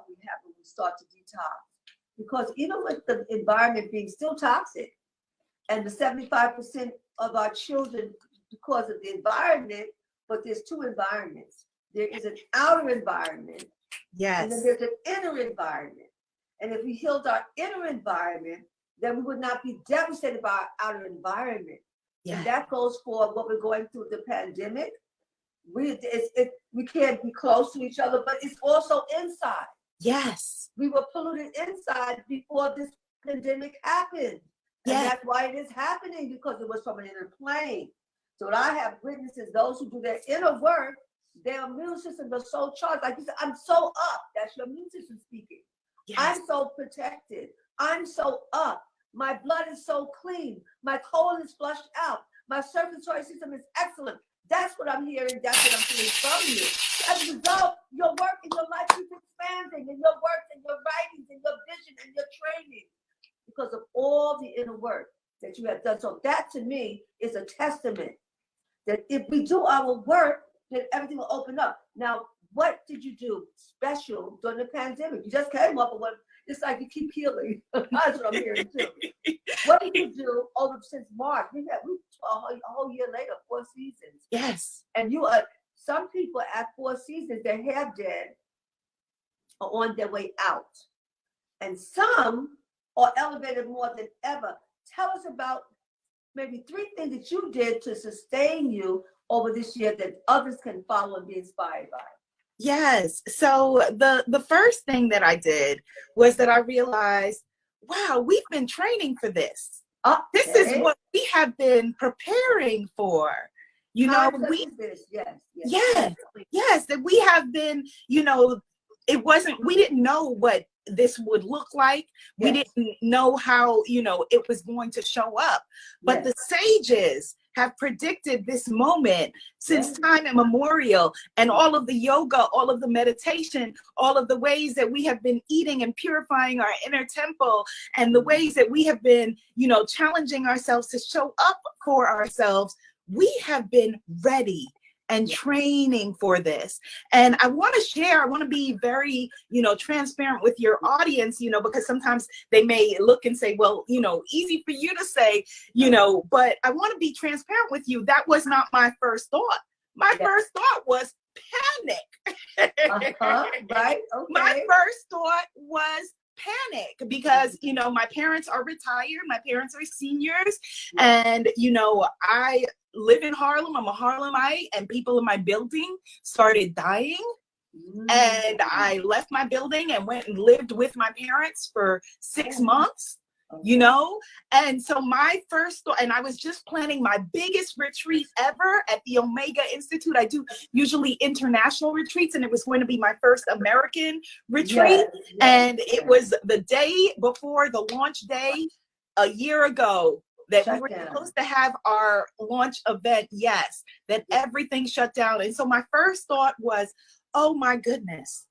we have when we start to detox. Because even with the environment being still toxic, and the 75% of our children because of the environment, but there's two environments. There is an outer environment, and then there's an inner environment. And if we healed our inner environment, then we would not be devastated by our outer environment. And that goes for what we're going through the pandemic. We can't be close to each other, but it's also inside. Yes. We were polluted inside before this pandemic happened. And that's why it is happening, because it was from an inner plane. So what I have witnesses, those who do their inner work, their immune systems are so charged. Like you said, I'm so up. That's your immune system speaking. Yes. I'm so protected. I'm so up. My blood is so clean. My colon is flushed out. My circulatory system is excellent. That's what I'm hearing. That's what I'm feeling from you. As a result, your work and your life keeps expanding, and your work and your writings and your vision and your training, because of all the inner work that you have done. So that to me is a testament that if we do our work, then everything will open up. Now, what did you do special during the pandemic? You just came up with one. It's like you keep healing. That's what I'm hearing too. What did you do over since March? We a whole year later, 4 seasons. Yes. And you are, some people at 4 seasons, their hair dead are on their way out. And some are elevated more than ever. Tell us about maybe 3 things that you did to sustain you over this year that others can follow and be inspired by. Yes. So the first thing that I did was that I realized, wow, we've been training for this. Okay. This is what we have been preparing for. You know, that we have been, you know, we didn't know what this would look like. We didn't know how, you know, it was going to show up. But the sages have predicted this moment since time immemorial, and all of the yoga, all of the meditation, all of the ways that we have been eating and purifying our inner temple, and the ways that we have been, you know, challenging ourselves to show up for ourselves. We have been ready and training for this. And I want to share, I want to be very, you know, transparent with your audience, you know, because sometimes they may look and say, well, you know, easy for you to say, you know, but I want to be transparent with you. That was not my first thought. My first thought was panic. Right. Okay. My first thought was panic, because, you know, my parents are retired. My parents are seniors. And, you know, I live in Harlem. I'm a Harlemite, and people in my building started dying. And I left my building and went and lived with my parents for 6 months. You know, and so my first thought, and I was just planning my biggest retreat ever at the Omega Institute. I do usually international retreats, and it was going to be my first American retreat. And it was the day before the launch day a year ago that we were supposed to have our launch event. Yes, that everything shut down. And so my first thought was, oh my goodness.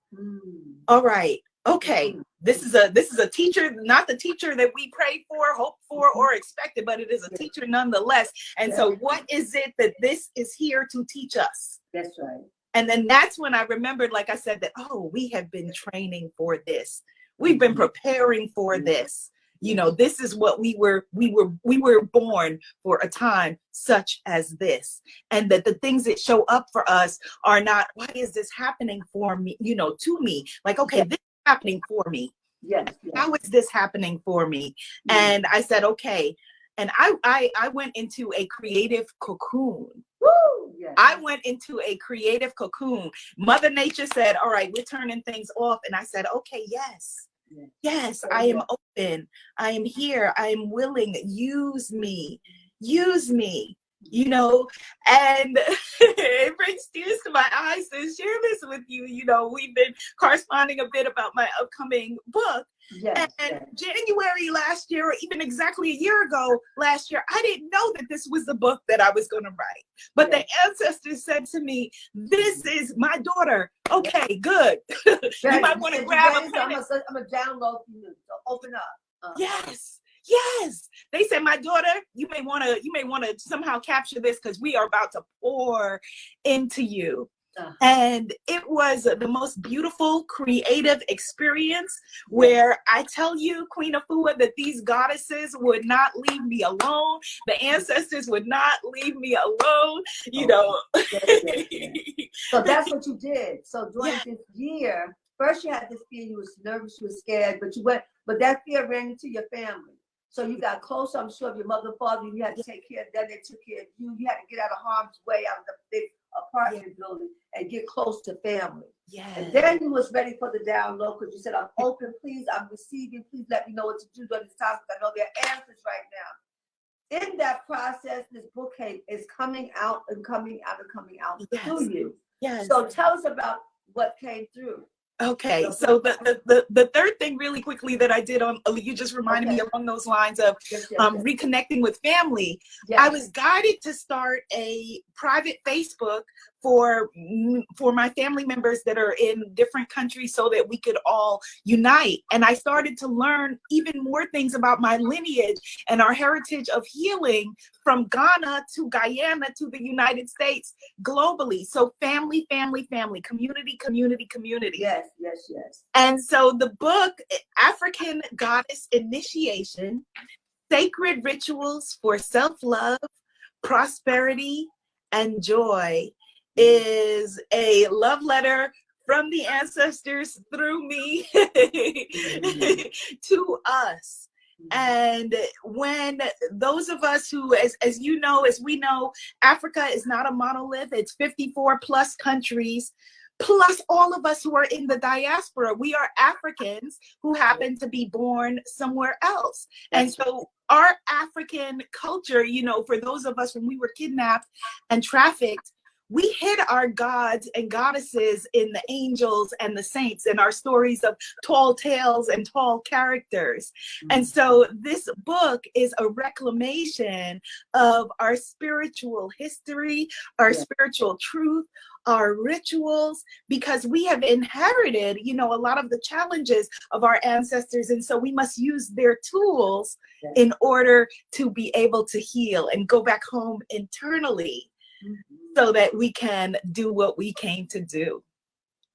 All right. Okay, this is a teacher, not the teacher that we prayed for, hoped for, or expected, but it is a teacher nonetheless. And so what is it that this is here to teach us? That's right. And then that's when I remembered, like I said, that, oh, we have been training for this. We've been preparing for this. You know, this is what we were born for, a time such as this. And that the things that show up for us are not, why is this happening for me, you know, to me? Like, okay, this happening for me. How is this happening for me? And I said, okay. And I went into a creative cocoon. I went into a creative cocoon. Mother Nature said, all right, we're turning things off. And I said, okay, yes, I am open. I am here. I am willing. Use me. You know, and it brings tears to my eyes to share this with you. You know, we've been corresponding a bit about my upcoming book. January last year, or even exactly a year ago last year, I didn't know that this was the book that I was going to write. But the ancestors said to me, this is my daughter. Okay, good. You might want to grab a pen. I'm going to download you. So open up. Yes. They said, my daughter, you may want to somehow capture this, because we are about to pour into you. And it was the most beautiful, creative experience where I tell you, Queen Afua, that these goddesses would not leave me alone. The ancestors would not leave me alone, you know. So that's what you did. So during this year, first you had this fear, you was nervous, you were scared, but that fear ran into your family. So you got close, I'm sure, of your mother and father, you had to take care of them, they took care of you. You had to get out of harm's way, out of the big apartment building, and get close to family. And then you was ready for the download, because you said, I'm open, please, I'm receiving, please let me know what to do during this time, because I know there are answers right now. In that process, this book is coming out and coming out and coming out through you. So tell us about what came through. Okay, so the third thing really quickly that I did on, you just reminded me along those lines of reconnecting with family. I was guided to start a private Facebook for my family members that are in different countries so that we could all unite. And I started to learn even more things about my lineage and our heritage of healing from Ghana to Guyana to the United States globally. So family, family, family, community, community, community. Yes, yes, yes. And so the book, African Goddess Initiation, Sacred Rituals for Self-Love, Prosperity, and Joy, is a love letter from the ancestors through me to us. And when those of us who, as you know, as we know, Africa is not a monolith. It's 54 plus countries, plus all of us who are in the diaspora. We are Africans who happen to be born somewhere else. And so our African culture, you know, for those of us when we were kidnapped and trafficked, we hid our gods and goddesses in the angels and the saints and our stories of tall tales and tall characters. And so this book is a reclamation of our spiritual history, our spiritual truth, our rituals, because we have inherited, you know, a lot of the challenges of our ancestors. And so we must use their tools in order to be able to heal and go back home internally. So that we can do what we came to do.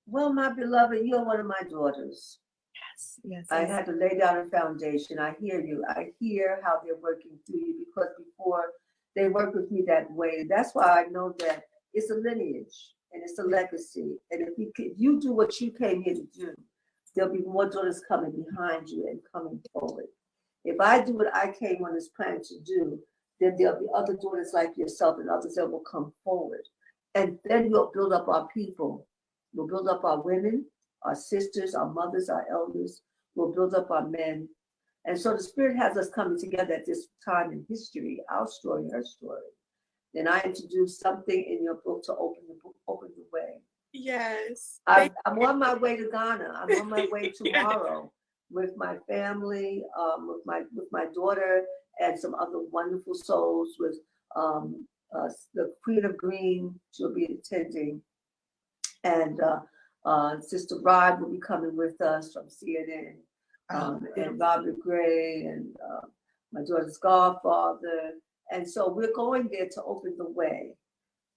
Well, my beloved, you're one of my daughters. Yes, yes. I had to lay down a foundation. I hear you. I hear how they're working through you, because before they work with me that way. That's why I know that it's a lineage and it's a legacy. And if you do what you came here to do, there'll be more daughters coming behind you and coming forward. If I do what I came on this planet to do, then there'll be other daughters like yourself and others that will come forward. And then we'll build up our people. We'll build up our women, our sisters, our mothers, our elders. We'll build up our men. And so the Spirit has us coming together at this time in history, our story, her story. Then I introduced something in your book to open the way. Yes. I'm on my way to Ghana. I'm on my way tomorrow with my family, with my daughter, and some other wonderful souls, with the Queen of Green. She'll be attending, and Sister Rod will be coming with us from CNN, and Robert Gray, and my daughter's godfather. And so we're going there to open the way.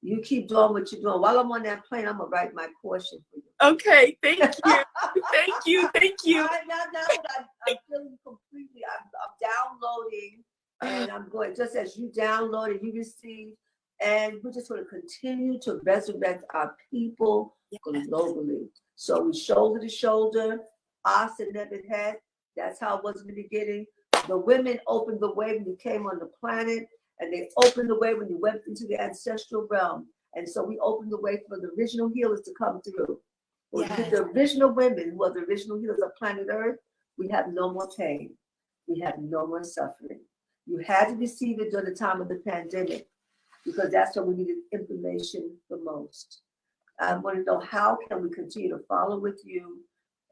You keep doing what you're doing. While I'm on that plane, I'm gonna write my portion for you. Okay, thank you, thank you, thank you. Now that I'm feeling completely, I'm downloading, and I'm going just as you download and you receive, and we're just going to continue to resurrect our people globally. So we shoulder to shoulder, us and never head. That's how it was in the beginning. The women opened the way when you came on the planet, and they opened the way when you went into the ancestral realm. And so we opened the way for the original healers to come through. When we get the original women who are the original healers of planet Earth, we have no more pain. We have no more suffering. You had to receive it during the time of the pandemic, because that's when we needed information the most. I want to know, how can we continue to follow with you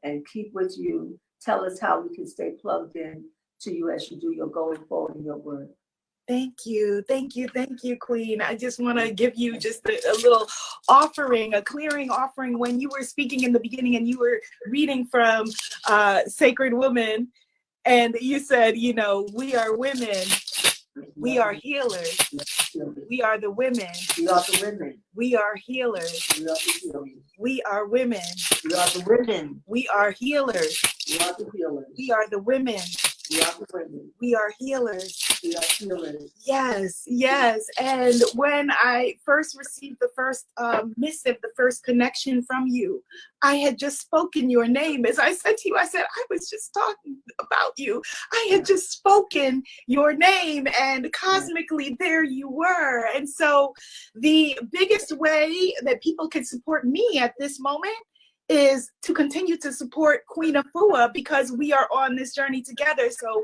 and keep with you? Tell us how we can stay plugged in to you as you do your going forward in your work. Thank you, thank you, thank you, Queen. I just want to give you just a little offering, a clearing offering. When you were speaking in the beginning and you were reading from Sacred Woman, and you said, you know, we are women, we are healers, We are the women. We are the women. We are healers. We are the healers. We are women. We are the women. We are healers. We are the healers. We are the women. We are the women. We are healers. We are healers. Yes, yes. And when I first received the first missive, the first connection from you, I had just spoken your name. As I said to you, I said, I was just talking about you. I had just spoken your name, and cosmically there you were. And so the biggest way that people can support me at this moment is to continue to support Queen Afua, because we are on this journey together. So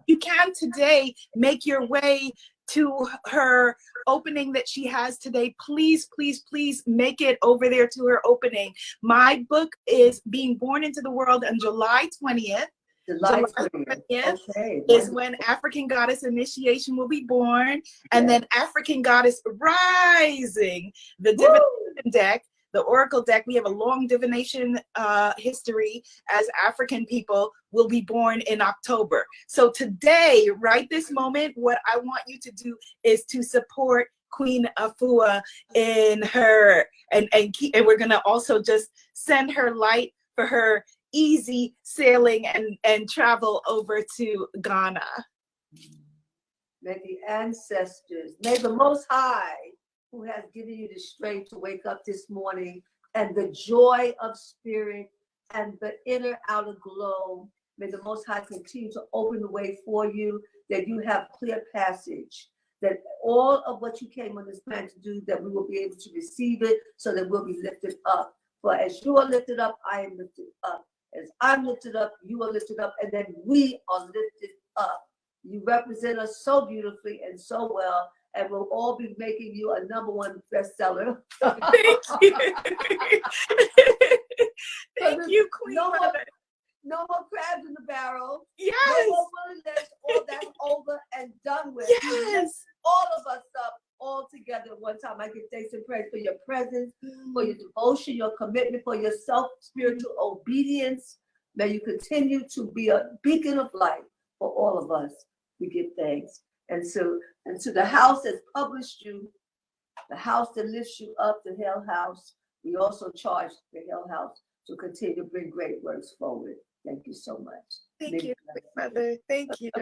you can today make your way to her opening that she has today. Please, please, please make it over there to her opening. My book is being born into the world on July 20th. July 20th okay, is when African Goddess Initiation will be born, and then African Goddess Rising, the divination deck, the oracle deck. We have a long divination history as African people, will be born in October. So today, right this moment, what I want you to do is to support Queen Afua in her, and we're gonna also just send her light for her easy sailing and travel over to Ghana. May the ancestors, may the Most High, who has given you the strength to wake up this morning, and the joy of spirit and the inner outer glow, may the Most High continue to open the way for you, that you have clear passage, that all of what you came on this planet to do, that we will be able to receive it, so that we'll be lifted up. For as you are lifted up, I am lifted up. As I'm lifted up, you are lifted up, and then we are lifted up. You represent us so beautifully and so well, and we'll all be making you a #1 bestseller. Thank you. Thank you, Queen. No more crabs in the barrel. Yes. No more willingness. All that's over and done with. Yes. All of us up all together at one time. I give thanks and praise for your presence, for your devotion, your commitment, for your spiritual obedience. May you continue to be a beacon of light for all of us. We give thanks. And to the house that's published you, the house that lifts you up, the Hell House, we also charge the Hell House to continue to bring great works forward. Thank you so much. Thank you, Mother. Thank you.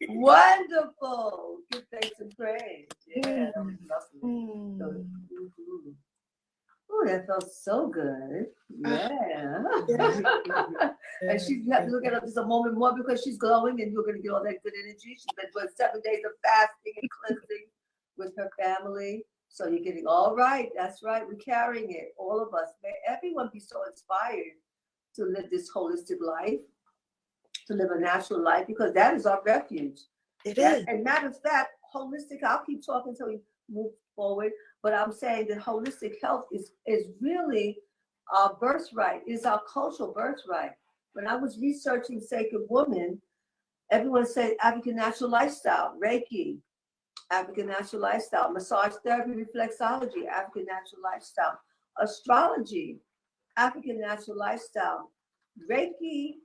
Wonderful. Give thanks and praise. Yeah, that was lovely. Oh, that felt so good. Yeah. And she have to look at her just a moment more, because she's glowing and you're going to get all that good energy. She's been doing 7 days of fasting and cleansing with her family. So you're getting all right. That's right. We're carrying it. All of us. May everyone be so inspired to live this holistic life, to live a natural life, because that is our refuge. It is. And matter of fact, holistic, I'll keep talking until we move forward, but I'm saying that holistic health is really our birthright, is our cultural birthright. When I was researching Sacred Woman, everyone said African natural lifestyle, Reiki, African natural lifestyle, massage therapy, reflexology, African natural lifestyle, astrology, African natural lifestyle, Reiki,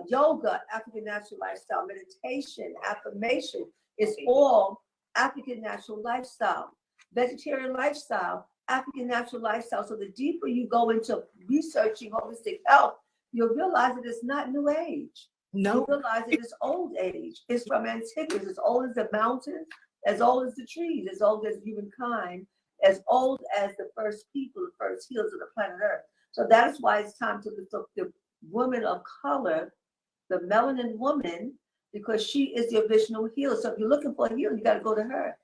yoga, African natural lifestyle, meditation, affirmation, is all African natural lifestyle. Vegetarian lifestyle, African natural lifestyle. So the deeper you go into researching holistic health, you'll realize that it's not new age. No. You realize it is old age. It's from antiquity, as old as the mountains, as old as the trees, as old as humankind, as old as the first people, the first healers of the planet Earth. So that is why it's time to lift up the woman of color, the melanin woman, because she is the original healer. So if you're looking for a healer, you got to go to her.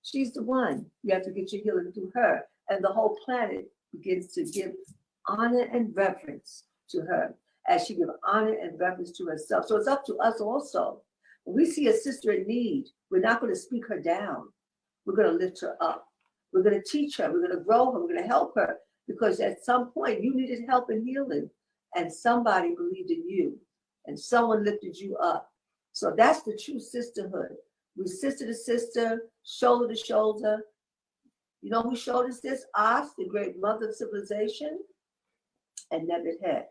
She's the one. You have to get your healing through her. And the whole planet begins to give honor and reverence to her, as she gives honor and reverence to herself. So it's up to us also. When we see a sister in need, we're not going to speak her down. We're going to lift her up. We're going to teach her. We're going to grow her. We're going to help her, because at some point you needed help and healing, and somebody believed in you, and someone lifted you up. So that's the true sisterhood. We sister to sister, shoulder to shoulder. You know who showed us this? Us, the great mother of civilization, and Nebuchadnezzar.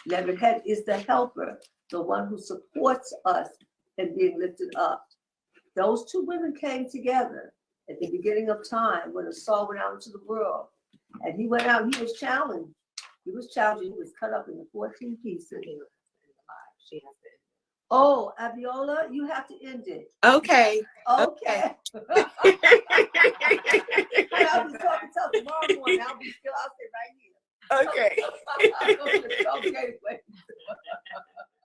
Nebuchadnezzar is the helper, the one who supports us in being lifted up. Those two women came together at the beginning of time when the soul went out into the world. And he went out, he was challenged. He was challenged, he was cut up into 14 pieces. Oh, Abiola, you have to end it. Okay. Okay. I'll be talking till tomorrow morning. I'll be still out there right here. Okay. Okay, wait.